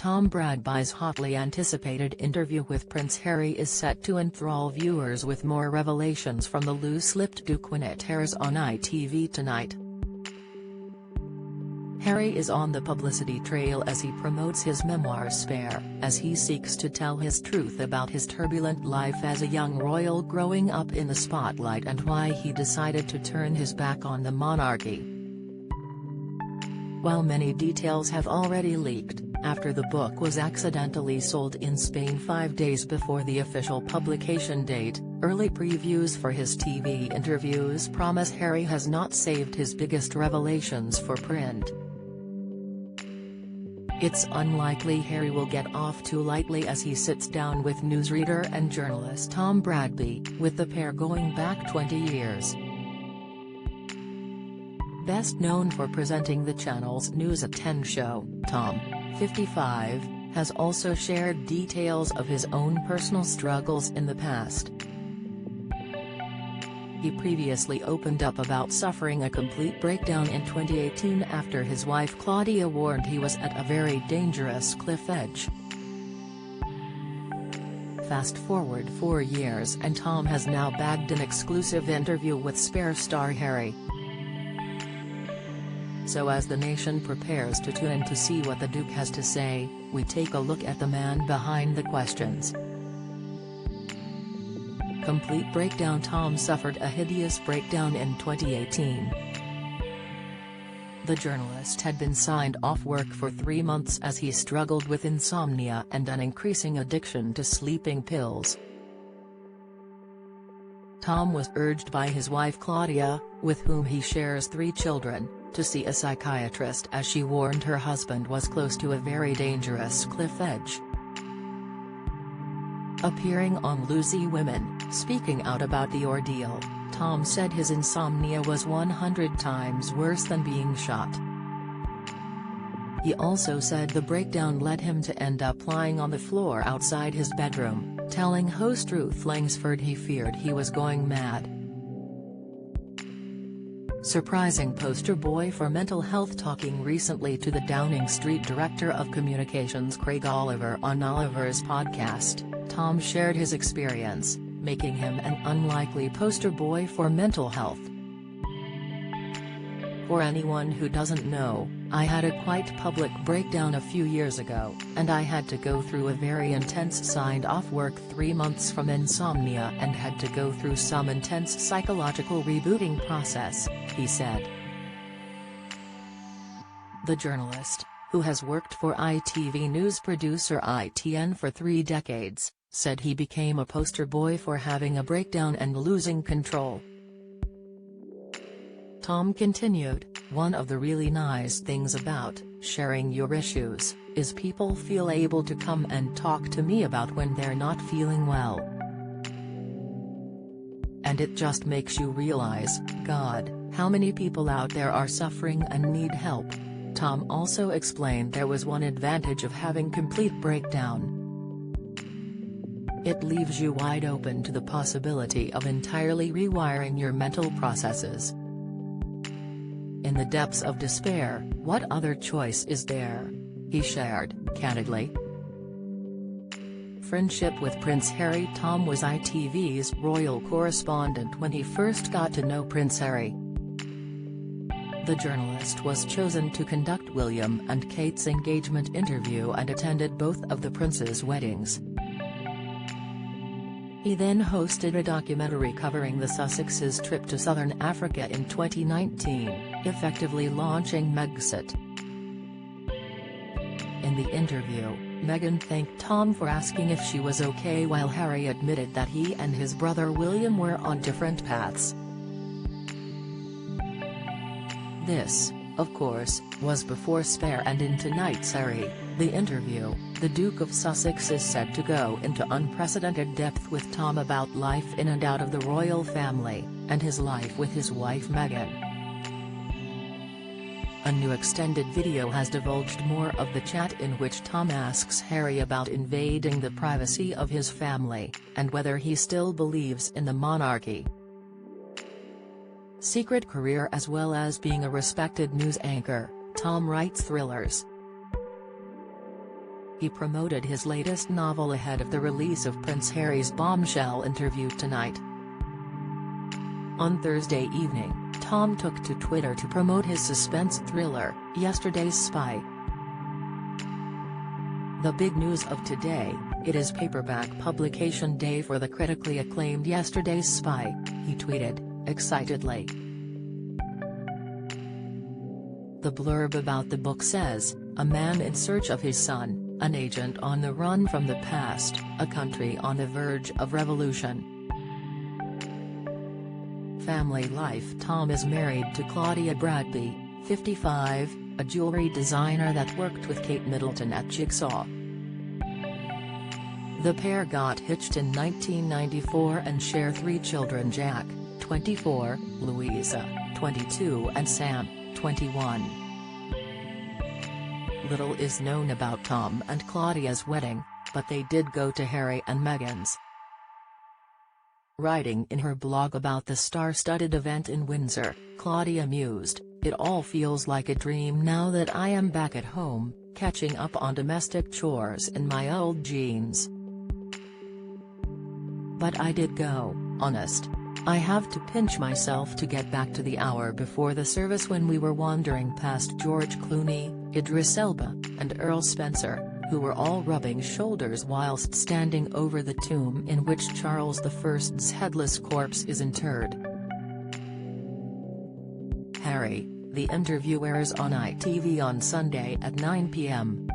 Tom Bradby's hotly anticipated interview with Prince Harry is set to enthrall viewers with more revelations from the loose-lipped Duke when it airs on ITV tonight. Harry is on the publicity trail as he promotes his memoir Spare, as he seeks to tell his truth about his turbulent life as a young royal growing up in the spotlight and why he decided to turn his back on the monarchy. While many details have already leaked, after the book was accidentally sold in Spain 5 days before the official publication date, early previews for his TV interviews promise Harry has not saved his biggest revelations for print. It's unlikely Harry will get off too lightly as he sits down with newsreader and journalist Tom Bradby, with the pair going back 20 years. Best known for presenting the channel's News at 10 show, Tom, 55, has also shared details of his own personal struggles in the past. He previously opened up about suffering a complete breakdown in 2018 after his wife Claudia warned he was at a very dangerous cliff edge. Fast forward 4 years and Tom has now bagged an exclusive interview with Spare star Harry. So as the nation prepares to tune in to see what the Duke has to say, we take a look at the man behind the questions. Complete breakdown. Tom suffered a hideous breakdown in 2018. The journalist had been signed off work for 3 months as he struggled with insomnia and an increasing addiction to sleeping pills. Tom was urged by his wife Claudia, with whom he shares 3 children, to see a psychiatrist as she warned her husband was close to a very dangerous cliff edge. Appearing on Lucy Women, speaking out about the ordeal, Tom said his insomnia was 100 times worse than being shot. He also said the breakdown led him to end up lying on the floor outside his bedroom, telling host Ruth Langsford he feared he was going mad. Surprising poster boy for mental health. Talking recently to the Downing Street Director of Communications Craig Oliver on Oliver's podcast, Tom shared his experience, making him an unlikely poster boy for mental health. For anyone who doesn't know, I had a quite public breakdown a few years ago, and I had to go through a very intense signed-off work 3 months from insomnia and had to go through some intense psychological rebooting process, he said. The journalist, who has worked for ITV news producer ITN for 3 decades, said he became a poster boy for having a breakdown and losing control. Tom continued, "One of the really nice things about sharing your issues is people feel able to come and talk to me about when they're not feeling well. And it just makes you realize, God, how many people out there are suffering and need help." Tom also explained there was one advantage of having complete breakdown. It leaves you wide open to the possibility of entirely rewiring your mental processes. In the depths of despair, what other choice is there? He shared, candidly. Friendship with Prince Harry. Tom was ITV's royal correspondent when he first got to know Prince Harry. The journalist was chosen to conduct William and Kate's engagement interview and attended both of the prince's weddings. He then hosted a documentary covering the Sussexes' trip to southern Africa in 2019, effectively launching Megxit. In the interview, Meghan thanked Tom for asking if she was okay while Harry admitted that he and his brother William were on different paths. This, of course, was before Spare, and in tonight's Harry, the interview, the Duke of Sussex is said to go into unprecedented depth with Tom about life in and out of the royal family, and his life with his wife Meghan. A new extended video has divulged more of the chat, in which Tom asks Harry about invading the privacy of his family, and whether he still believes in the monarchy. Secret career as well as being a respected news anchor, Tom writes thrillers. He promoted his latest novel ahead of the release of Prince Harry's bombshell interview tonight. On Thursday evening, Tom took to Twitter to promote his suspense thriller, Yesterday's Spy. The big news of today, it is paperback publication day for the critically acclaimed Yesterday's Spy, he tweeted, excitedly. The blurb about the book says, a man in search of his son, an agent on the run from the past, a country on the verge of revolution. Family life. Tom is married to Claudia Bradby, 55, a jewelry designer that worked with Kate Middleton at Jigsaw. The pair got hitched in 1994 and share 3 children: Jack, 24, Louisa, 22 and Sam, 21. Little is known about Tom and Claudia's wedding, but they did go to Harry and Meghan's. Writing in her blog about the star-studded event in Windsor, Claudia mused, "It all feels like a dream now that I am back at home, catching up on domestic chores in my old jeans. But I did go, honest. I have to pinch myself to get back to the hour before the service when we were wandering past George Clooney, Idris Elba, and Earl Spencer, who were all rubbing shoulders whilst standing over the tomb in which Charles I's headless corpse is interred." Harry, the interview airs on ITV on Sunday at 9 p.m.